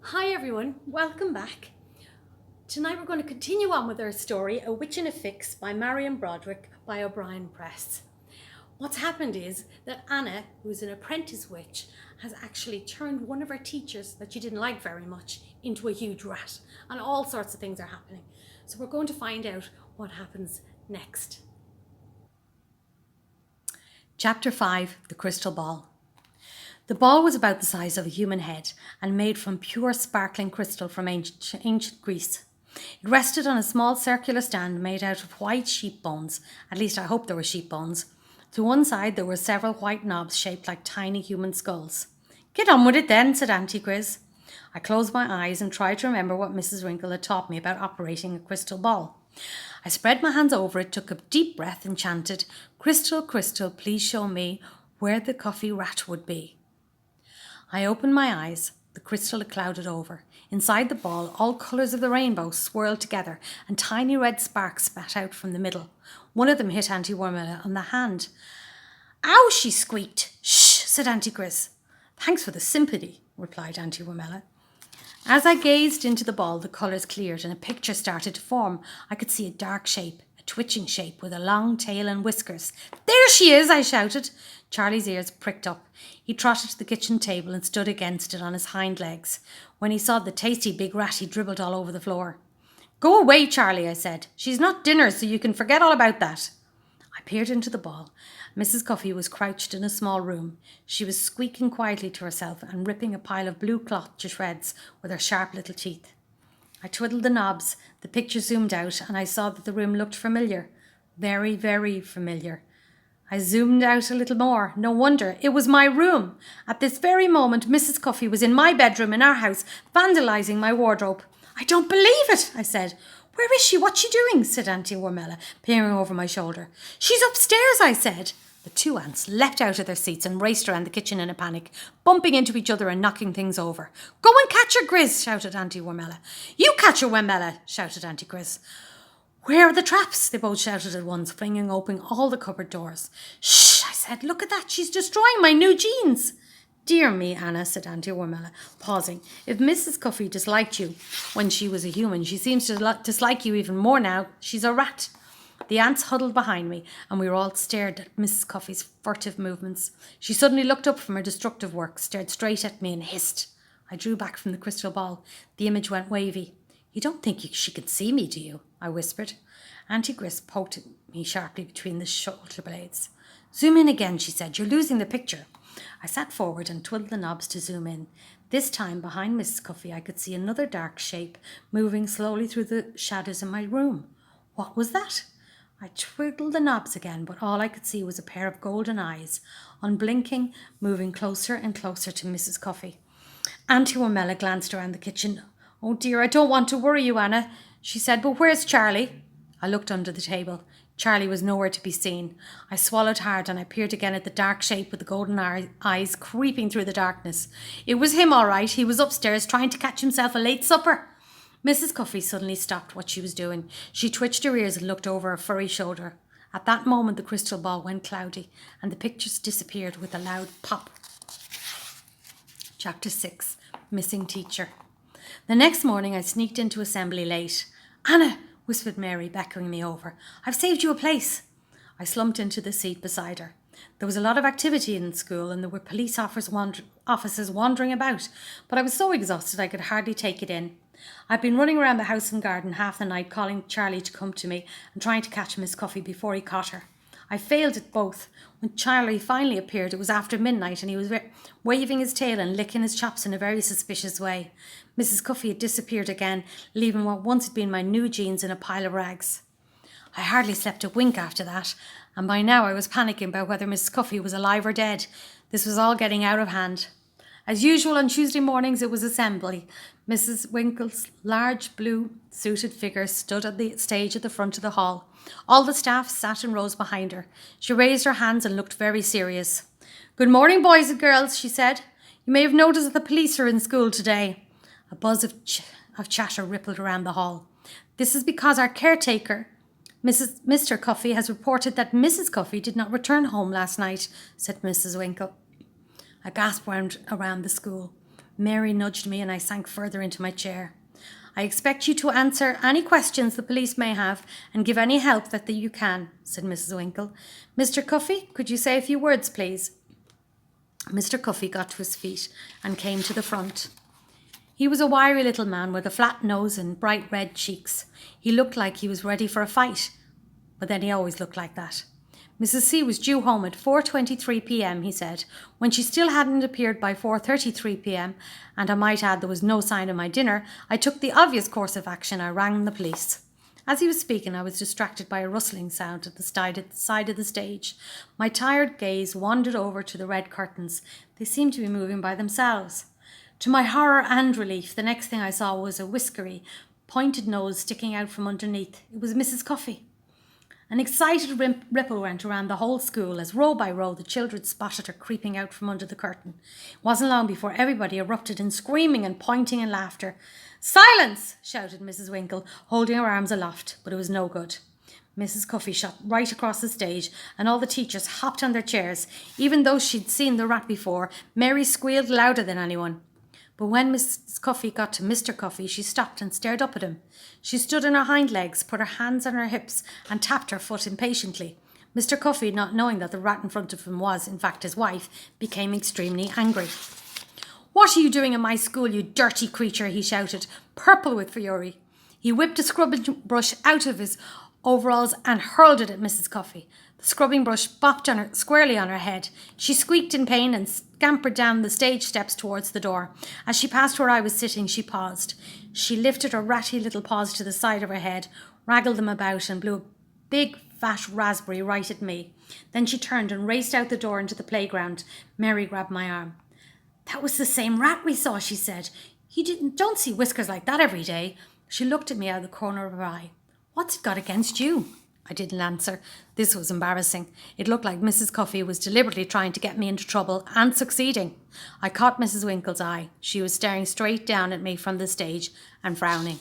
Hi everyone, welcome back. Tonight we're going to continue on with our story, A Witch in a Fix by Marian Broderick by O'Brien Press. What's happened is that Anna, who's an apprentice witch, has actually turned one of her teachers that she didn't like very much into a huge rat, and all sorts of things are happening. So we're going to find out what happens next. Chapter 5, The Crystal Ball. The ball was about the size of a human head and made from pure sparkling crystal from ancient Greece. It rested on a small circular stand made out of white sheep bones. At least I hope there were sheep bones. To one side there were several white knobs shaped like tiny human skulls. "Get on with it then," said Auntie Grizz. I closed my eyes and tried to remember what Mrs. Winkle had taught me about operating a crystal ball. I spread my hands over it, took a deep breath and chanted, "Crystal, crystal, please show me where the coffee rat would be." I opened my eyes. The crystal had clouded over. Inside the ball, all colours of the rainbow swirled together and tiny red sparks spat out from the middle. One of them hit Auntie Wormella on the hand. "Ow!" she squeaked. "Shh!" said Auntie Grizz. "Thanks for the sympathy," replied Auntie Wormella. As I gazed into the ball, the colours cleared and a picture started to form. I could see a dark shape, a twitching shape with a long tail and whiskers. "There she is!" I shouted. Charlie's ears pricked up. He trotted to the kitchen table and stood against it on his hind legs. When he saw the tasty big rat, he dribbled all over the floor. "Go away, Charlie," I said. "She's not dinner, so you can forget all about that." I peered into the ball. Mrs. Cuffy was crouched in a small room. She was squeaking quietly to herself and ripping a pile of blue cloth to shreds with her sharp little teeth. I twiddled the knobs. The picture zoomed out and I saw that the room looked familiar. Very, very familiar. I zoomed out a little more. No wonder. It was my room. At this very moment, Mrs. Cuffy was in my bedroom in our house, vandalising my wardrobe. "I don't believe it," I said. "Where is she? What's she doing?" said Auntie Wormella, peering over my shoulder. "She's upstairs," I said. The two aunts leapt out of their seats and raced around the kitchen in a panic, bumping into each other and knocking things over. "Go and catch her, Grizz," shouted Auntie Wormella. "You catch her, Wormella," shouted Auntie Grizz. "Where are the traps?" they both shouted at once, flinging open all the cupboard doors. "Shh," I said. "Look at that. She's destroying my new jeans." "Dear me, Anna," said Auntie Wormella, pausing. "If Mrs. Cuffy disliked you when she was a human, she seems to dislike you even more now. She's a rat." The aunts huddled behind me, and we all stared at Mrs. Cuffy's furtive movements. She suddenly looked up from her destructive work, stared straight at me and hissed. I drew back from the crystal ball. The image went wavy. "You don't think she can see me, do you?" I whispered. Auntie Grizz poked at me sharply between the shoulder blades. "Zoom in again," she said. "You're losing the picture." I sat forward and twiddled the knobs to zoom in. This time, behind Mrs. Cuffy, I could see another dark shape moving slowly through the shadows in my room. What was that? I twiddled the knobs again, but all I could see was a pair of golden eyes, unblinking, moving closer and closer to Mrs. Cuffy. Auntie Wormella glanced around the kitchen. "Oh dear, I don't want to worry you, Anna," she said, "but where's Charlie?" I looked under the table. Charlie was nowhere to be seen. I swallowed hard and I peered again at the dark shape with the golden eyes creeping through the darkness. It was him, all right. He was upstairs trying to catch himself a late supper. Mrs. Cuffy suddenly stopped what she was doing. She twitched her ears and looked over her furry shoulder. At that moment, the crystal ball went cloudy and the pictures disappeared with a loud pop. Chapter 6, Missing Teacher. The next morning, I sneaked into assembly late. "Anna," whispered Mary, beckoning me over, "I've saved you a place." I slumped into the seat beside her. There was a lot of activity in the school and there were police officers wandering about, but I was so exhausted I could hardly take it in. I'd been running around the house and garden half the night calling Charlie to come to me and trying to catch Miss Cuffy before he caught her. I failed at both. When Charlie finally appeared, it was after midnight and he was waving his tail and licking his chops in a very suspicious way. Mrs. Cuffy had disappeared again, leaving what once had been my new jeans in a pile of rags. I hardly slept a wink after that, and by now I was panicking about whether Mrs. Cuffy was alive or dead. This was all getting out of hand. As usual on Tuesday mornings, it was assembly. Mrs. Winkle's large blue-suited figure stood at the stage at the front of the hall. All the staff sat in rows behind her. She raised her hands and looked very serious. "Good morning, boys and girls," she said. "You may have noticed that the police are in school today." A buzz of chatter rippled around the hall. "This is because our caretaker, Mr. Cuffy, has reported that Mrs. Cuffy did not return home last night," said Mrs. Winkle. A gasp went around the school. Mary nudged me and I sank further into my chair. I expect you to answer any questions the police may have and give any help that you can, said Mrs. Winkle. Mr. Cuffy, could you say a few words, please? Mr. Cuffy got to his feet and came to the front. He was a wiry little man with a flat nose and bright red cheeks. He looked like he was ready for a fight, but then he always looked like that. Mrs. C was due home at 4:23 p.m, he said. When she still hadn't appeared by 4:33 p.m, and I might add there was no sign of my dinner, I took the obvious course of action. I rang the police. As he was speaking, I was distracted by a rustling sound at the side of the stage. My tired gaze wandered over to the red curtains. They seemed to be moving by themselves. To my horror and relief, the next thing I saw was a whiskery, pointed nose sticking out from underneath. It was Mrs. Cuffy. An excited ripple went around the whole school as row by row the children spotted her creeping out from under the curtain. It wasn't long before everybody erupted in screaming and pointing and laughter. "Silence!" shouted Mrs. Winkle, holding her arms aloft, but it was no good. Mrs. Cuffy shot right across the stage and all the teachers hopped on their chairs. Even though she'd seen the rat before, Mary squealed louder than anyone. But when Mrs. Cuffy got to Mr. Cuffy, she stopped and stared up at him. She stood on her hind legs, put her hands on her hips and tapped her foot impatiently. Mr. Cuffy, not knowing that the rat in front of him was, in fact, his wife, became extremely angry. "What are you doing in my school, you dirty creature?" he shouted, purple with fury. He whipped a scrubbing brush out of his overalls and hurled it at Mrs. Cuffy. The scrubbing brush bopped squarely on her head. She squeaked in pain and scampered down the stage steps towards the door. As she passed where I was sitting, she paused. She lifted her ratty little paws to the side of her head, waggled them about and blew a big fat raspberry right at me. Then she turned and raced out the door into the playground. Mary grabbed my arm. "That was the same rat we saw," she said. Don't see whiskers like that every day." She looked at me out of the corner of her eye. "What's it got against you?" I didn't answer. This was embarrassing. It looked like Mrs. Cuffy was deliberately trying to get me into trouble, and succeeding. I caught Mrs. Winkle's eye. She was staring straight down at me from the stage and frowning.